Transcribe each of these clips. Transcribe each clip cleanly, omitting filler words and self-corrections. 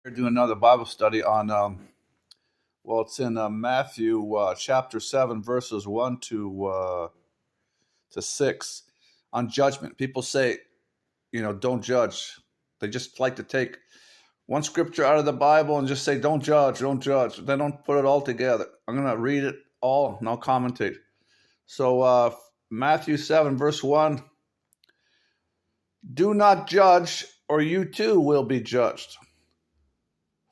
We're doing another Bible study on, it's in Matthew chapter 7, verses 1 to 6 on judgment. People say, don't judge. They just like to take one scripture out of the Bible and just say, don't judge, don't judge. They don't put it all together. I'm going to read it all and I'll commentate. So, Matthew 7, verse 1, do not judge, or you too will be judged.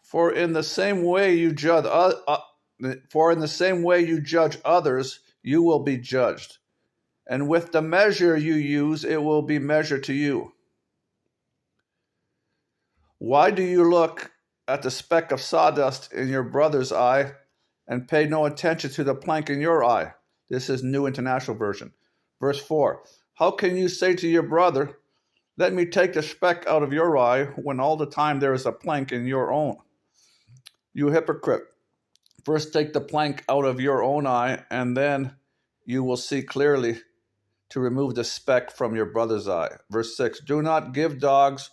For in the same way you judge others, you will be judged. And with the measure you use, it will be measured to you. Why do you look at the speck of sawdust in your brother's eye and pay no attention to the plank in your eye? This is New International Version. Verse 4, how can you say to your brother, let me take the speck out of your eye, when all the time there is a plank in your own? You hypocrite, first take the plank out of your own eye, and then you will see clearly to remove the speck from your brother's eye. Verse 6, do not give dogs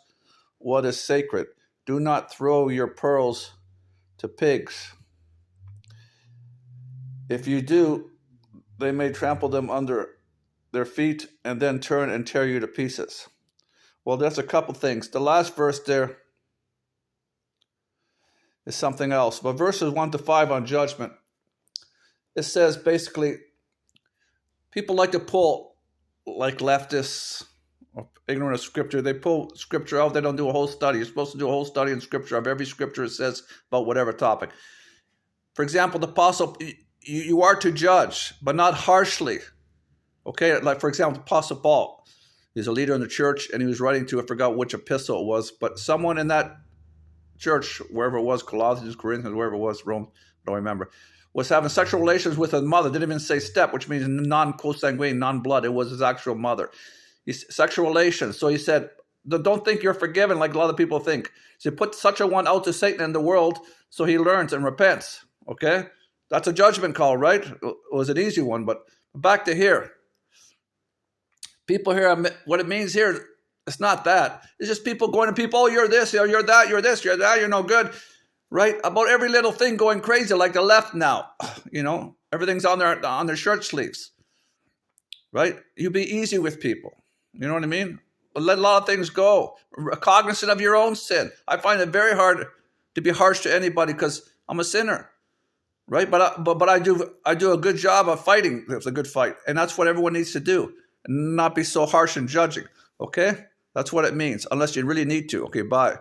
what is sacred. Do not throw your pearls to pigs. If you do, they may trample them under their feet and then turn and tear you to pieces. Well, there's a couple things. The last verse there is something else. But verses 1 to 5 on judgment, it says basically, people like to pull, like leftists, or ignorant of scripture, they pull scripture out, they don't do a whole study. You're supposed to do a whole study in scripture of every scripture it says about whatever topic. For example, the apostle, you are to judge, but not harshly. Okay, like for example, the Apostle Paul, he's a leader in the church, and he was writing to, I forgot which epistle it was, but someone in that church, wherever it was, Colossians, Corinthians, wherever it was, Rome, I don't remember, was having sexual relations with his mother. Didn't even say step, which means non-consanguine, non-blood. It was his actual mother. Sexual relations. So he said, don't think you're forgiven like a lot of people think. So put such a one out to Satan in the world so he learns and repents. Okay? That's a judgment call, right? It was an easy one, but back to here. People here, what it means here, it's not that. It's just people going to people, oh, you're this, you're that, you're this, you're that, you're no good, right? About every little thing going crazy, like the left now, everything's on their shirt sleeves, right? You be easy with people, you know what I mean? Let a lot of things go. Cognizant of your own sin. I find it very hard to be harsh to anybody because I'm a sinner, right? But I do a good job of fighting. It's a good fight, and that's what everyone needs to do. Not be so harsh and judging, okay? That's what it means, unless you really need to. Okay, bye.